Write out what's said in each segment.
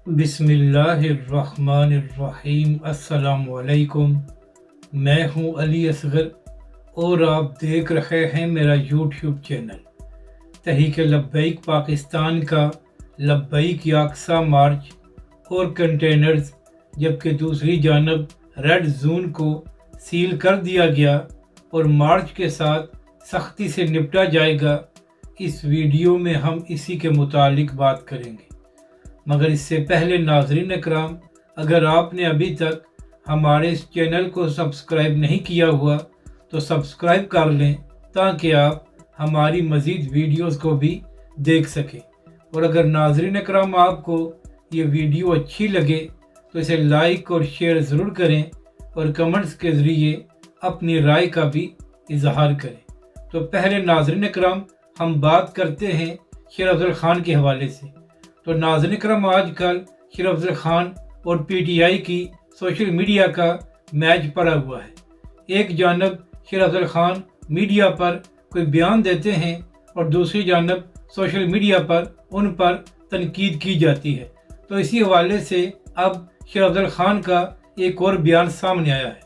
बिस्मिल्लाहिर्रहमानिर्रहीम। अस्सलाम वालेकुम। मैं हूं अली असगर और आप देख रहे हैं मेरा यूट्यूब चैनल तहरीक लब्बैक पाकिस्तान का लब्बैक याक्सा मार्च और कंटेनर्स, जबकि दूसरी जानब रेड जोन को सील कर दिया गया और मार्च के साथ सख्ती से निपटा जाएगा। इस वीडियो में हम इसी के मुतालिक बात करेंगे, मगर इससे पहले नाज़रीन इकराम, अगर आपने अभी तक हमारे इस चैनल को सब्सक्राइब नहीं किया हुआ तो सब्सक्राइब कर लें ताकि आप हमारी मज़ीद वीडियोस को भी देख सकें। और अगर नाज़रीन इकराम आपको ये वीडियो अच्छी लगे तो इसे लाइक और शेयर ज़रूर करें और कमेंट्स के ज़रिए अपनी राय का भी इजहार करें। तो पहले नाज़रीन इकराम हम बात करते हैं शेर अफजल ख़ान के हवाले से। तो नाज़रीन इकराम, आजकल शेर अफजल ख़ान और पीटीआई की सोशल मीडिया का मैच पड़ा हुआ है। एक जानब शेर अफजल ख़ान मीडिया पर कोई बयान देते हैं और दूसरी जानब सोशल मीडिया पर उन पर तनकीद की जाती है। तो इसी हवाले से अब शेर अफजल ख़ान का एक और बयान सामने आया है।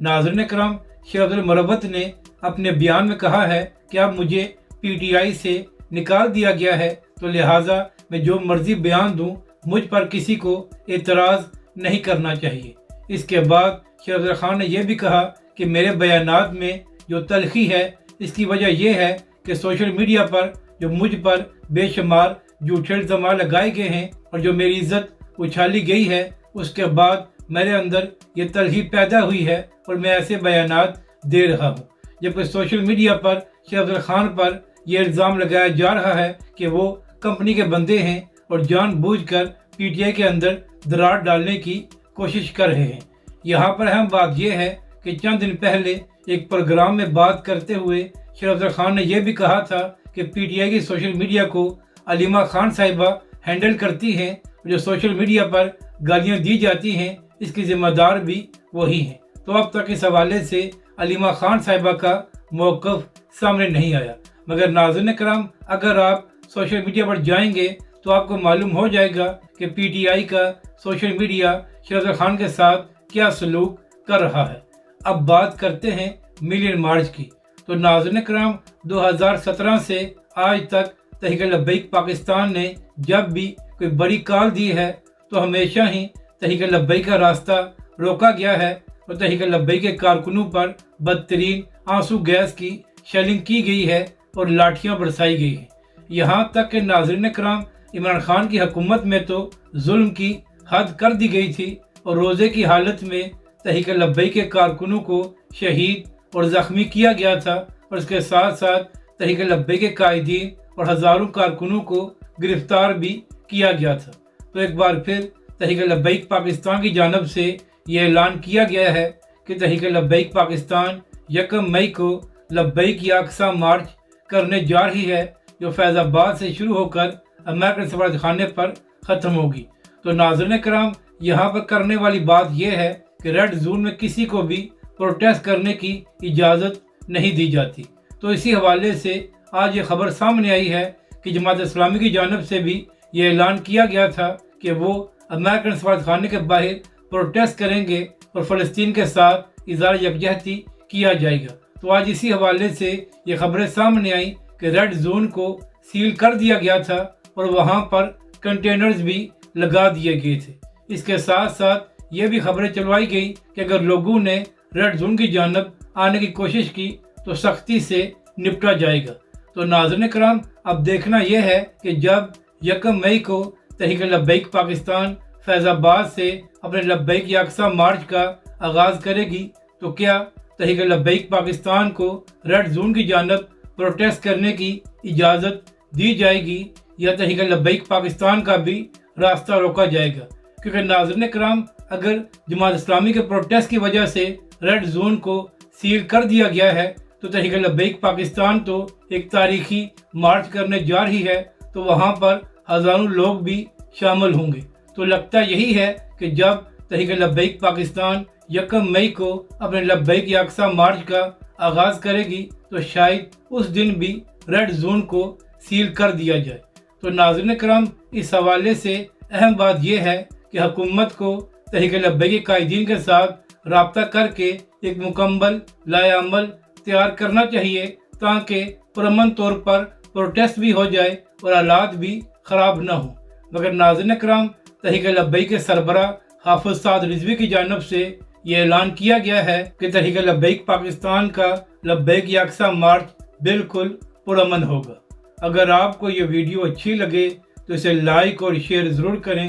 नाज़रीन इकराम, शेर अफजल मरवत ने अपने बयान में कहा है कि अब मुझे पीटीआई से निकाल दिया गया है, तो लिहाजा मैं जो मर्जी बयान दूं, मुझ पर किसी को एतराज़ नहीं करना चाहिए। इसके बाद शेर अफजल ख़ान ने यह भी कहा कि मेरे बयानात में जो तलखी है, इसकी वजह यह है कि सोशल मीडिया पर जो मुझ पर बेशुमार झूठे इल्ज़ाम लगाए गए हैं और जो मेरी इज़्ज़त उछाली गई है, उसके बाद मेरे अंदर ये तलखी पैदा हुई है और मैं ऐसे बयानात दे रहा हूँ। जबकि सोशल मीडिया पर शेर अफजल ख़ान पर यह इल्ज़ाम लगाया जा रहा है कि वो कंपनी के बंदे हैं और जानबूझकर पीटीआई के अंदर दरार डालने की कोशिश कर रहे हैं। यहाँ पर अहम बात यह है कि चंद दिन पहले एक प्रोग्राम में बात करते हुए शेर अफजल ख़ान ने यह भी कहा था कि पीटीआई की सोशल मीडिया को अलीमा खान साहिबा हैंडल करती हैं। जो सोशल मीडिया पर गालियाँ दी जाती हैं, इसकी ज़िम्मेदार भी वही हैं। तो अब तक इस हवाले से अलीमा खान साहिबा का मौक़िफ़ सामने नहीं आया। मगर नाज़रीन इकराम, अगर आप सोशल मीडिया पर जाएंगे तो आपको मालूम हो जाएगा कि पीटीआई का सोशल मीडिया शेर अफजल ख़ान के साथ क्या सलूक कर रहा है। अब बात करते हैं मिलियन मार्च की। तो नाज़रीन इकराम, 2017 से आज तक तहरीक लब्बैक पाकिस्तान ने जब भी कोई बड़ी कॉल दी है तो हमेशा ही तहरीक लब्बैक का रास्ता रोका गया है और तहरीक लब्बैक के कारकुनों पर बदतरीन आंसू गैस की शेलिंग की गई है और लाठियाँ बरसाई गई हैं। यहाँ तक कि नाज़रीन इकराम, इमरान खान की हुकूमत में तो जुल्म की हद कर दी गई थी और रोज़े की हालत में तहरीक लब्बैक के कारकुनों को शहीद और ज़ख्मी किया गया था और इसके साथ साथ तहरीक लब्बैक के कायदीन और हज़ारों कारकुनों को गिरफ्तार भी किया गया था। तो एक बार फिर तहरीक लब्बैक पाकिस्तान की जानब से ये ऐलान किया गया है कि तहरीक लब्बैक पाकिस्तान 1 मई को लब्बैक याक्सा मार्च करने जा रही है, जो फैज़ाबाद से शुरू होकर अमेरिकन सफारतखाने पर ख़त्म होगी। तो नाज़रीन कराम, यहाँ पर करने वाली बात यह है कि रेड जोन में किसी को भी प्रोटेस्ट करने की इजाज़त नहीं दी जाती। तो इसी हवाले से आज ये खबर सामने आई है कि जमात इस्लामी की जानब से भी ये ऐलान किया गया था कि वो अमेरिकन सफारतखाने के बाहर प्रोटेस्ट करेंगे और फ़लस्तीन के साथ इज़हार यकजहती किया जाएगा। तो आज इसी हवाले से ये खबरें सामने आई कि रेड जोन को सील कर दिया गया था और वहाँ पर कंटेनर्स भी लगा दिए गए थे। इसके साथ साथ ये भी खबरें चलवाई गई कि अगर लोगों ने रेड जोन की जानब आने की कोशिश की तो सख्ती से निपटा जाएगा। तो नाज़रीन कराम, अब देखना यह है कि जब 1 मई को तहरीक लब्बैक पाकिस्तान फैज़ाबाद से अपने लब्बैक याक्सा मार्च का आगाज़ करेगी, तो क्या तहरीक लब्बैक पाकिस्तान को रेड जोन की जानब प्रोटेस्ट करने की इजाज़त दी जाएगी या तहरीक लब्बैक पाकिस्तान का भी रास्ता रोका जाएगा? क्योंकि नाज़रीन कराम, अगर जमात इस्लामी के प्रोटेस्ट की वजह से रेड जोन को सील कर दिया गया है तो तहरीक लब्बैक पाकिस्तान तो एक तारीखी मार्च करने जा रही है, तो वहाँ पर हज़ारों लोग भी शामिल होंगे। तो लगता यही है कि जब तहरीक लब्बैक पाकिस्तान 1 मई को अपने लब्बैक याक्सा मार्च का आगाज़ करेगी तो शायद उस दिन भी रेड जोन को सील कर दिया जाए। तो नाज़रीन कराम, इस हवाले से اہم بات یہ ہے کہ حکومت کو تحریک لبیک کے قائدین کے ساتھ رابطہ کر کے ایک مکمل لائحہ عمل تیار کرنا چاہیے تاکہ پرامن طور پر پروٹیسٹ بھی ہو جائے اور حالات بھی خراب نہ ہوں۔ مگر ناظرین کرام، تحریک لبیک کے سربراہ حافظ سعد رضوی کی جانب سے یہ اعلان کیا گیا ہے کہ تحریک لبیک پاکستان کا لبیک یکساں مارچ بالکل پرامن ہوگا۔ اگر آپ کو یہ ویڈیو اچھی لگے تو اسے لائک اور شیئر ضرور کریں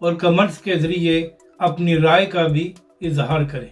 اور کمنٹس کے ذریعے اپنی رائے کا بھی اظہار کریں۔